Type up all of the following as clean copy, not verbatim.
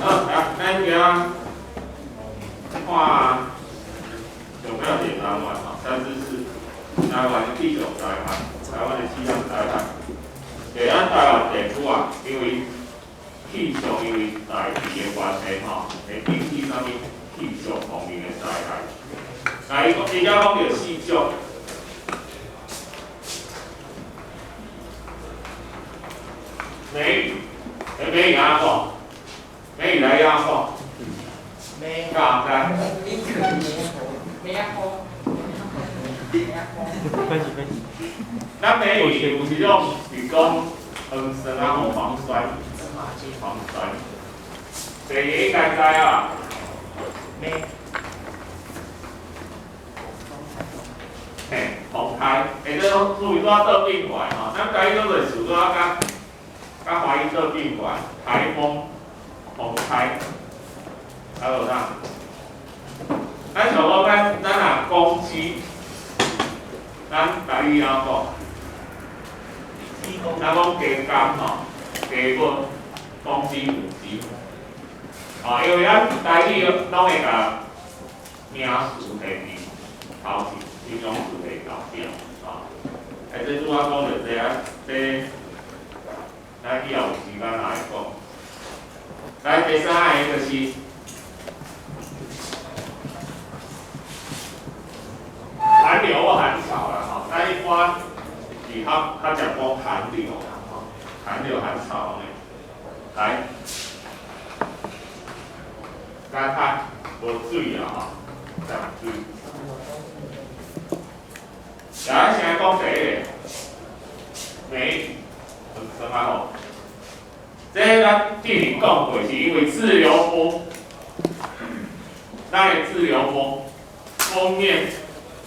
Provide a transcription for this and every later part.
好，来，咱今看上标题台湾吼，三知识，台湾的气象灾害，台湾的气象灾害。伫咱台湾地区啊，因为气象因为大气的关系吼，会引起啥物气象方面的灾害。那伊讲，讲着气象。梅雨，梅雨安怎讲？梅雨来安怎讲？梅讲在。咱梅雨有一种是讲风霜啊，吼防衰，防衰。第一应该知啊。梅。嘿，风台，下底注意拄仔倒变过来吼，咱家己做类似拄仔甲华语倒变过来，台风、风台，还有啥？咱像讲咱若公鸡，咱家己安讲？咱讲鸡肝吼，鸡骨、公鸡、母鸡，啊，因为咱家己拢会甲名词摕伫头前。形容词的搞定啊！这拄仔讲着这啊，这咱以后有时间来讲。来，第三个就是寒流或寒潮啦，吼，咱一般是较常讲寒流啦，吼，寒流寒潮呢。来，干看无水啊，吼，降水。来，现在讲第一个，梅雨，什么吼？这咱之前讲过，是因为自由风，咱的自由风面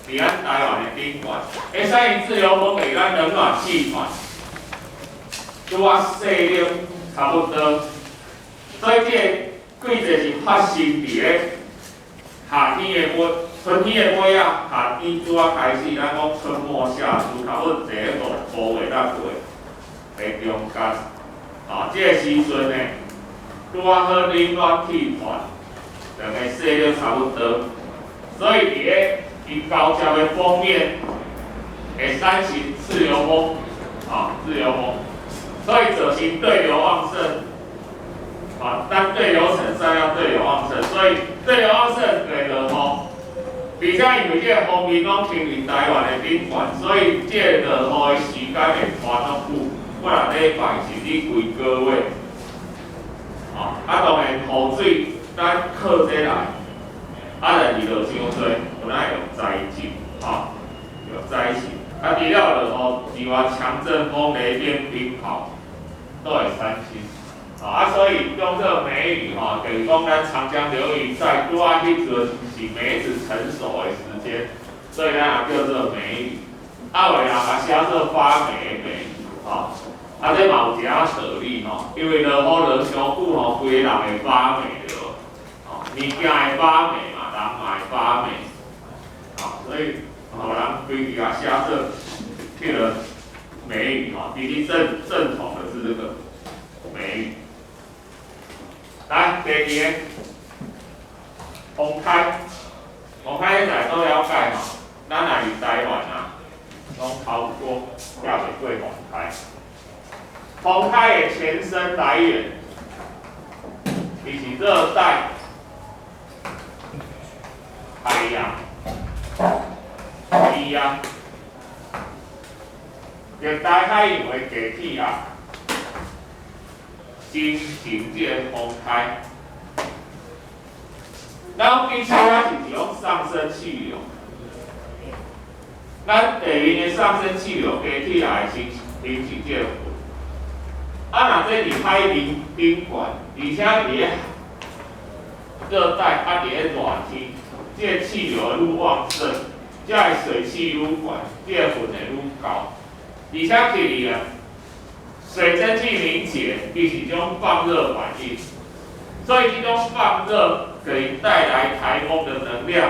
伫咱台湾的顶端，会使用自由风给咱冷暖气团，拄啊势力差不多，所以这季节是发生伫咧夏天的春天的尾啊，夏天拄啊开始，咱讲春末夏初，差不多第一个5月到过的中间，啊，这个时阵呢，拄啊好冷暖气团，两个势力差不多，所以伫咧伊高照的锋面会产生自由风，啊，自由风，所以造成对流旺盛，啊，咱对流成散要对流旺盛，所以对流旺盛对落雨。而且因为这个风面拢停伫台湾的顶端，所以这个落雨的时间会拖足久，不然礼拜甚至规个月。啊，当然雨水咱靠这来，但是落伤多，有咱用灾情，啊，有灾情。除了落雨之外，强阵风、雷电、冰雹都会产生。所以用这个梅雨哈，等于讲咱长江流域在拄仔迄阵是梅子成熟的时间，所以咱也叫做梅雨。有的人把写做发霉的梅雨，这嘛有一下道理吼，因为落雨落伤久吼，规个人会发霉了，物件会发霉嘛，人嘛会发霉，所以人规矩啊写做这个梅雨其实正统的是这个梅雨。来，第二个，风台，风台大家都了解嘛，咱若伫台湾啊，拢超过也袂过风台。风台的前身来源，伊是热带海洋低压，热带海洋的低气压。形成这个风台，咱其实咱是用上升气流，咱地面的上升气流加起来形成这个云。若这伫海面顶悬，而且伫咧热带，伫咧热天，这个气流愈旺盛，这个水汽愈悬，这个云会愈高，而且起哩啊。水蒸气凝结，伊是一种放热反应，所以这种放热可以带来台风的能量。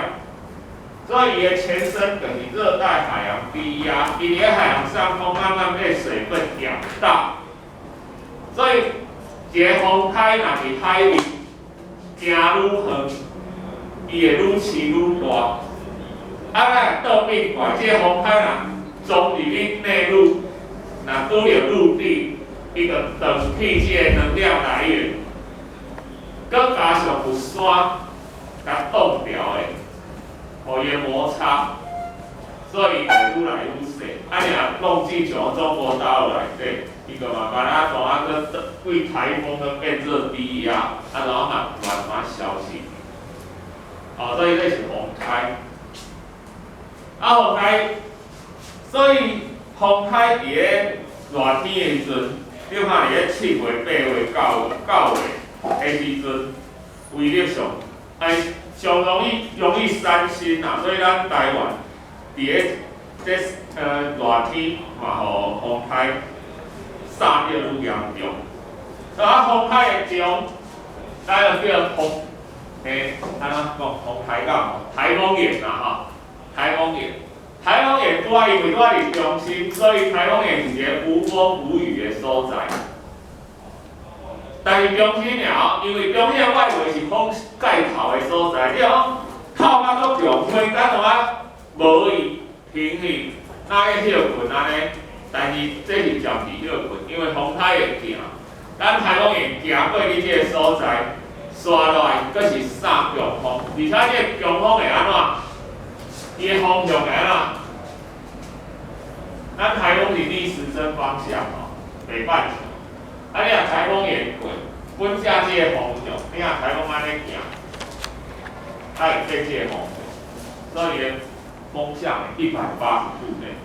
所以伊的前身就是热带海洋低压，伊伫海洋上空慢慢被水分养大，所以一个风台若伫海面行愈远，伊会愈饲愈大。咱倒变过来，这个风海若撞入去内陆，若拄着陆地，伊就断去这个能量来源，搁加上有山甲挡掉的，互伊摩擦，所以会愈来愈细。若弄至像中国大陆内底，伊就慢慢当搁为台风搁变热低压，然后慢慢消失。所以这是风台。风台，所以风台伫咧热天的时阵，你看伫咧7月、8月、9月的时阵，威力上，上容易产生啦。所以咱台湾伫咧热天嘛，互风台杀得愈严重。风台的中，咱就叫风，安怎讲？风台港，台风眼啦吼。台风眼拄因为拄伫中心，所以台风眼是一个无风无雨的所在。但是中心了，因为中心的外围是风盖头的所在，你讲透甲搁中风，咱无伊平去，哪个休困安尼？但是这是暂时休困，因为风台会行，咱台风眼行过你这个所在，刷落来佫是三强风，而且这强风会安怎？伊个方向来啦，咱台风是逆时针方向北半球。你若台风眼过，本正即个方向，你若台风安尼行，它会变即个方向，所以风向180度内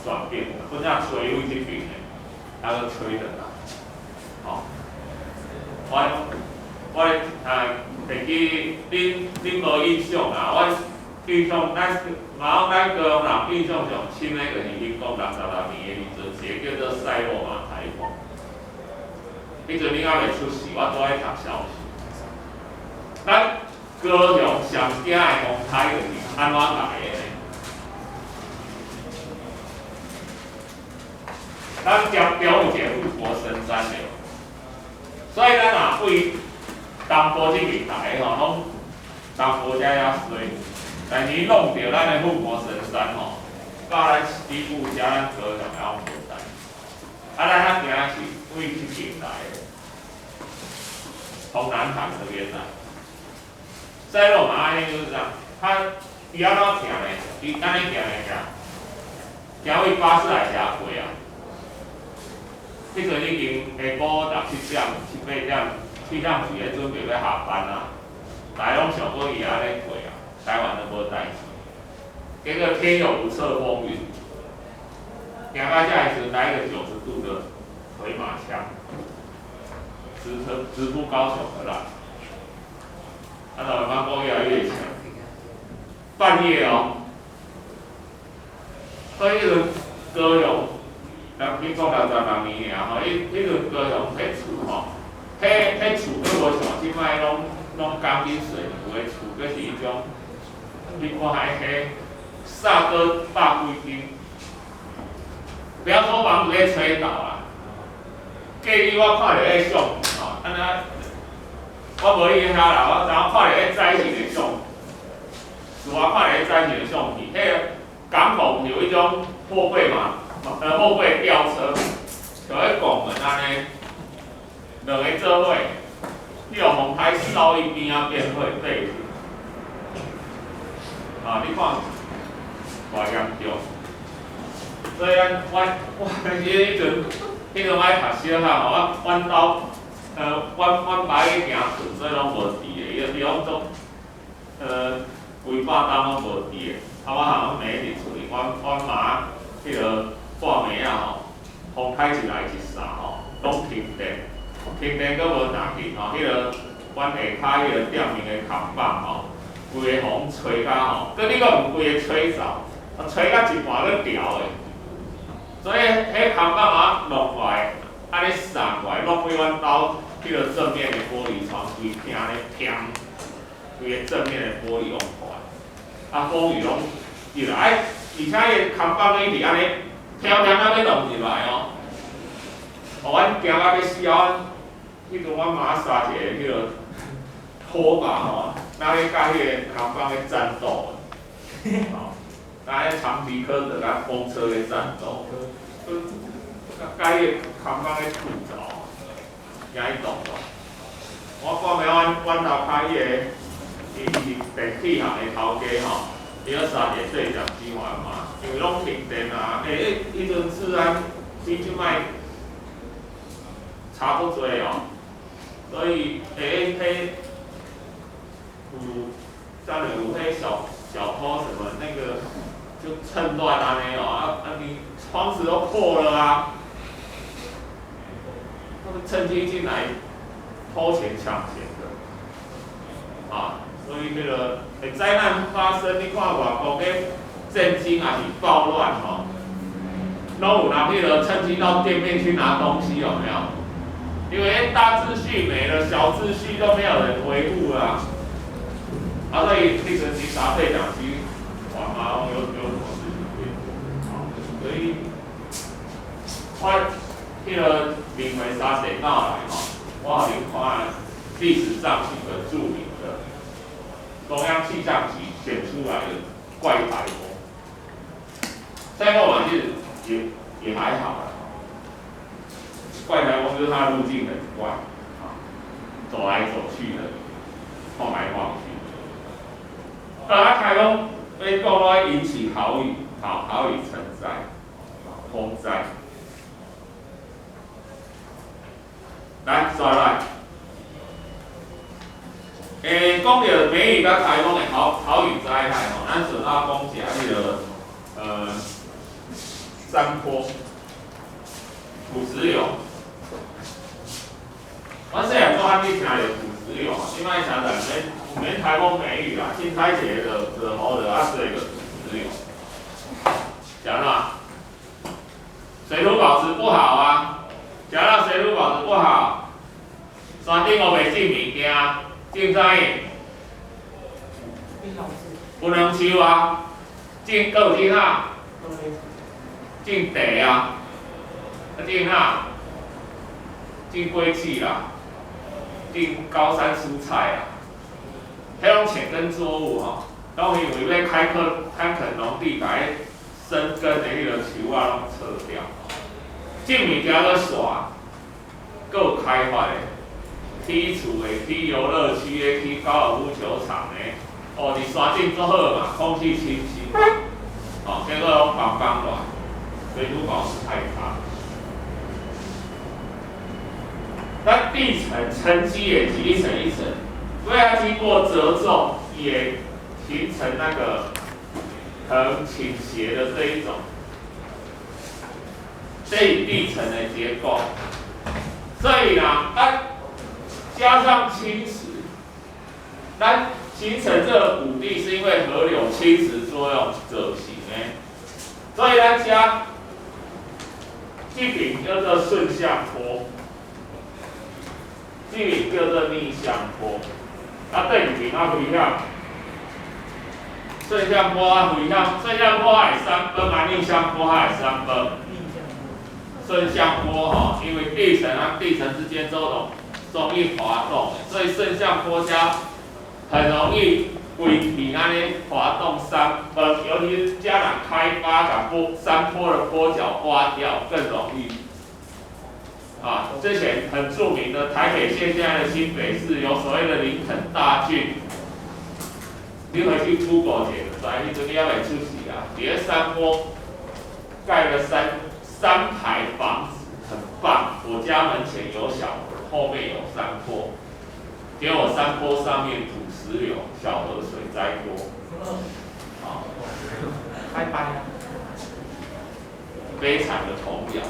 转变，本正吹位这边的，它就吹的啦。我会记恁无印象啦，印象咱高雄人印象上深的，就是民国66年的时阵，一个叫做塞洛马台风。迄阵恁还未出世，我拄爱读小学。咱高雄上惊的风台就是安怎来的呢？咱接有一个富国深山流，所以咱若为东部这边来吼，拢东部遮遐水。但是弄到咱的富国深山吼，到咱西部遮咱高雄还无在。咱遐行是为这边来的，从南塘这边来。塞洛马安尼就是这样，它伊安怎行呢？伊安尼行行为巴士来遐过啊。迄阵已经下晡17点、7、8点，气象局咧准备要下班啊，大家拢想过伊安尼过啊。台湾都无代志，结果天有不测风云，行到这时来一个90度的回马枪，直扑高雄而来，台湾风越来越强，半夜所以迄阵高雄，民国66年啊，迄阵高雄迄厝迄厝佫无像即摆拢钢筋水泥的厝，佫是迄种。你看迄煞哥百几斤，不要说房子咧吹倒啦，隔壁我看到迄相片安尼，我无去遐啦，我昨看到迄灾情的相片，是我看到迄灾情的相片，迄个港口有一种货柜货柜吊车，就迄拱门安尼，两个做伙，你用风台扫伊边仔变会废去。你看，偌严重，所以我迄阵爱读小学吼，阮兜阮爸去行厝，所以拢无伫的，伊拢做规百担拢无伫的，我行每日厝里，阮妈迄个半暝吼，风台一来一散吼，拢停电，佫无打紧吼，迄个阮下骹迄个店面的扛棒吼。规个风吹甲吼，佮你佫毋规个吹走，吹甲一半佫掉的，所以迄扛棒啊落过来，安尼散过来，落去阮兜迄个正面的玻璃窗，规片咧砰，规个正面的玻璃拢破，风雨拢入来，而且迄扛棒一直安尼飘飘啊要落入来阮惊到要死啊！迄阵阮妈杀一个迄个拖把吼，那咧甲迄个扛棒咧战斗，吼，那咧长皮科的甲风车咧战斗，甲迄个扛棒咧吐槽，惊伊动无？我讲明阮头开迄个，伊是电器行的头家吼，伊咧3点对讲机环嘛，因为拢停电啊，迄阵治安比即摆差不多哦，所以迄有像有迄小偷什么那个就趁乱安尼哦，你窗子都破了啊，他们趁机进来偷钱抢钱的，啊，所以这个灾难发生，你看外国的震惊还是暴乱哦，拢有人迄个趁机到店面去拿东西有没有？因为大秩序没了，小秩序都没有人维护了，啊，所以那个警察对讲机，哇，马上有什么事情变，啊，所以，我迄个名为沙地闹来吼，我有看历史上几个著名的中央气象局选出来的怪台风，灾后嘛，其实也还好啦。怪台风就是它的路径很怪，啊，走来走去的，晃来晃去。它台风被讲到引起豪雨、豪雨成灾、风灾。来，刷来。讲到梅雨甲台风的豪雨灾害吼，咱首先讲一下迄个山坡、土石流。我细汉做汉你听着土石流，即摆常常免台风梅雨啦，凊彩一个就好着啊，做一个土石流，晓得吗？水土保持不好啊，晓得水土保持不好，山顶我袂种物件，种啥物？不能收啊，种搁有种啊？种地啊，种啊？种果子啦。种高山蔬菜啊，迄种浅根作物吼，拢因为要开垦农地，把迄生根的迄个树啊拢撤掉，种物件搁耍，搁有开发的，起厝的、起游乐区的、起高尔夫球场的，哦，伫山顶做好嘛，空气清新，哦，结果拢放乱，水土保持太差。那地层积也是一层一层，所以它经过折重，也形成那个横倾斜的这一种地层的结构。所以呢，加上侵蚀，那形成这个谷地是因为河流侵蚀作用造成的，所以咱加这边叫做顺向坡。这边叫做逆向坡，啊对面啊回向，顺向坡啊回向，顺向坡还3分嘛，逆向坡还3分。顺向坡吼，因为地层和地层之间都容易滑动，所以顺向坡加很容易规皮安尼滑动3分，尤其是加上开发把山坡的坡脚刮掉，更容易。啊，之前很著名的台北县现在的新北市有所谓的林肯大郡，你回去 Google 解的，在迄阵你也袂出事啊。伫咧山坡盖了三排房子，很棒。我家门前有小河，后面有山坡，结果山坡上面土石流、小河水灾多。啊，拜拜。悲惨的童谣。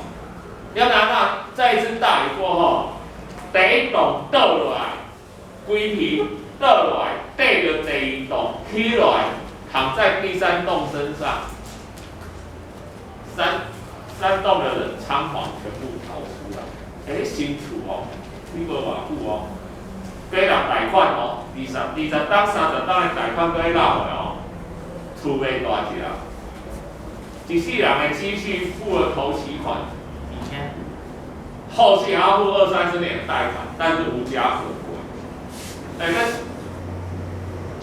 要拿到再一次大雨过后，第一栋倒落来，规皮倒落来，缀着第二栋起来，躺在第3栋身上，三栋的人仓皇全部逃出来。新厝哦，你无偌久哦，几人贷款哦，20档、30档的贷款搁咧落的哦，厝袂大只啊，1世人的积蓄付了头期款。后续还要付20-30年的贷款，但是无家可归。那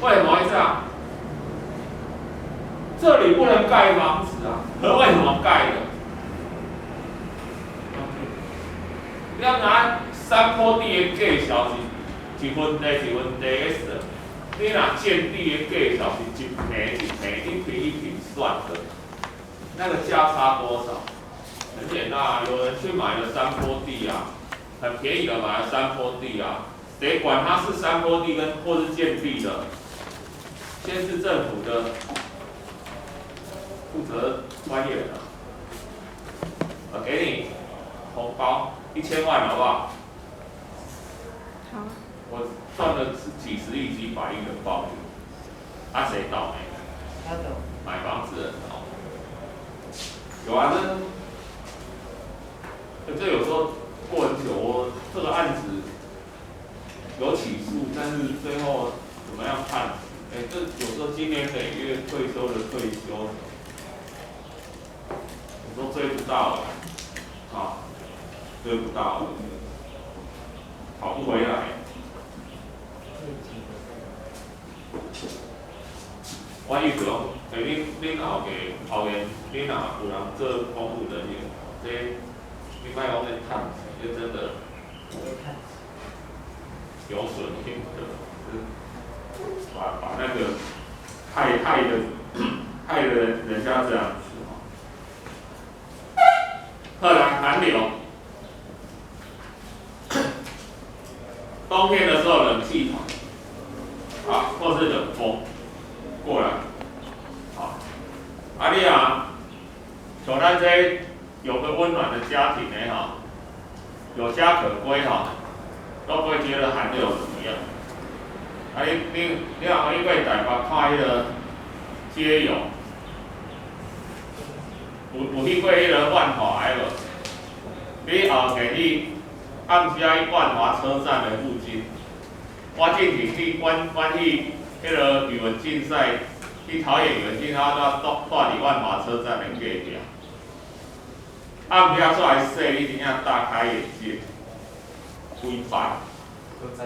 为什么会这样？这里不能盖房子啊，可为什么盖的？你要拿山坡地的计数是一分地的算，你若建地的计数是一平一平算的，那个价差多少？很简单啊，有人去买了山坡地啊，很便宜的买了山坡地啊，谁管它是山坡地或是建地的？先是政府的负责专业的，我给你红包1000万好不好？好。我赚的是几十亿、几百亿的报酬，啊谁倒霉？他的买房子的人倒霉。有啊，这有时候过很久，我这个案子有起诉，但是最后怎么样判？这有时候经年累月退休的退休，有时候追不到了，啊，追不到了，跑不回来。我意思讲，恁后面恁若有人做公务人员，这你莫讲咧趁钱，这真的有损品德，把那个害的人家这样子哦。荷兰寒流，冬天的时候冷气团，啊，或是冷风过来，好，你啊，像咱这有个温暖的家庭的哈，有家可归哈，都不会觉得寒流怎么样。你若去过台北看迄个街友，有去过迄个万华的无？你后日去暗时去万华车站的附近，我进前去管去迄个语文竞赛，去陶冶语文竞赛，我住伫万华车站的隔壁。暗时出来洗，你真正大开眼界，规范。都在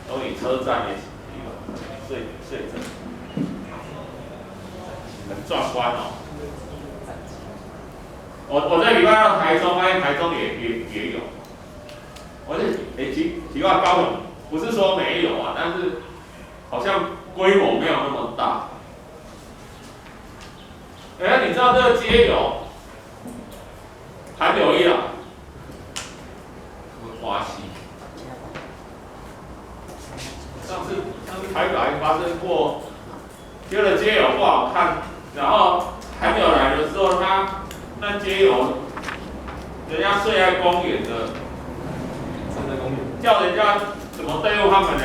都以车站的睡着，很壮观哦。我这礼拜到台中，发现台中也有。我这奇怪，高雄不是说没有啊，但是好像规模没有那么大。你知道这个街友寒流一来，花溪。上次台北还发生过，觉得街友不好看，然后还没有来的时候，那街友，人家睡在公园的，站在公园，叫人家怎么对付他们呢？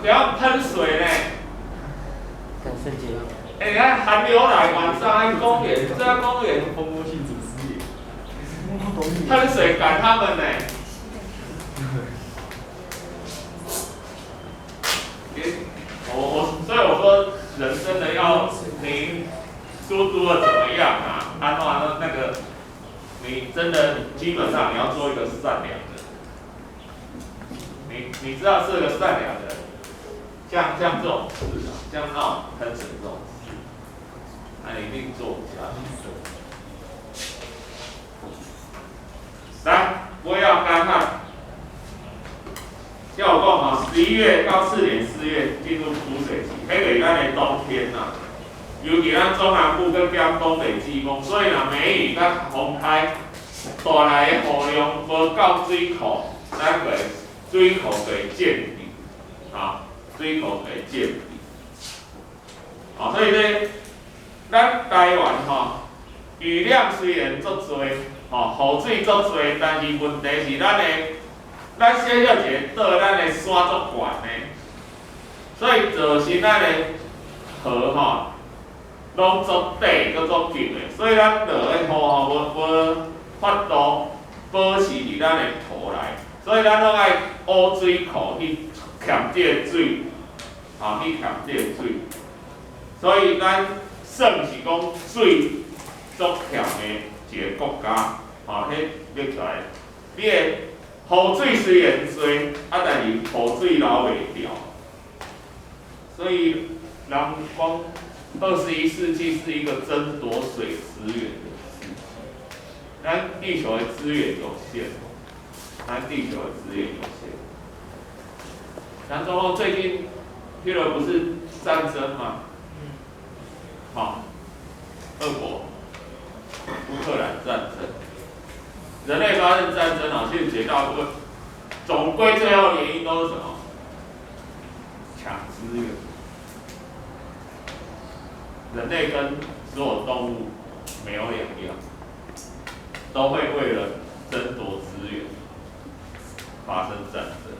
不要喷水呢。感圣节了。你看寒流来，晚上在公园，这在公园风波性祖师爷。喷水赶他们呢。所以我说，人真的要你做的怎么样啊？按照那个，你真的基本上你要做一个善良的。你知道是个善良的，像这种事啊，像那种喷水这种事，那你一定做不下去。来，不要干旱。叫我讲嘛，11月到4月进入枯水期，迄个是咱的冬天呐。尤其咱中南部跟兼东北季风，所以若梅雨甲风台带来的雨量无到水库，咱个水库就会见底，啊，水库就会见底。啊，所以咧，咱台湾雨量虽然足多，雨水足多，但是问题是咱小小一个岛，咱的山足悬的，所以造成咱的河拢足短，搁足急的，所以咱落的雨无法度保持伫咱的土内，所以咱拢爱乌水库去欠这个水，去欠这个水，所以咱算是讲水足欠的一个国家，迄要出来，你的。雨水虽然多，但是雨水流袂掉，所以人光21世纪是一个争夺水资源的世纪。咱地球的资源有限，咱中共最近去了不是战争吗？好，俄国、乌克兰战争，人类发生战争啊，其实绝大部分总归最后原因都是什么？抢资源。人类跟所有动物没有两样，都会为了争夺资源发生战争。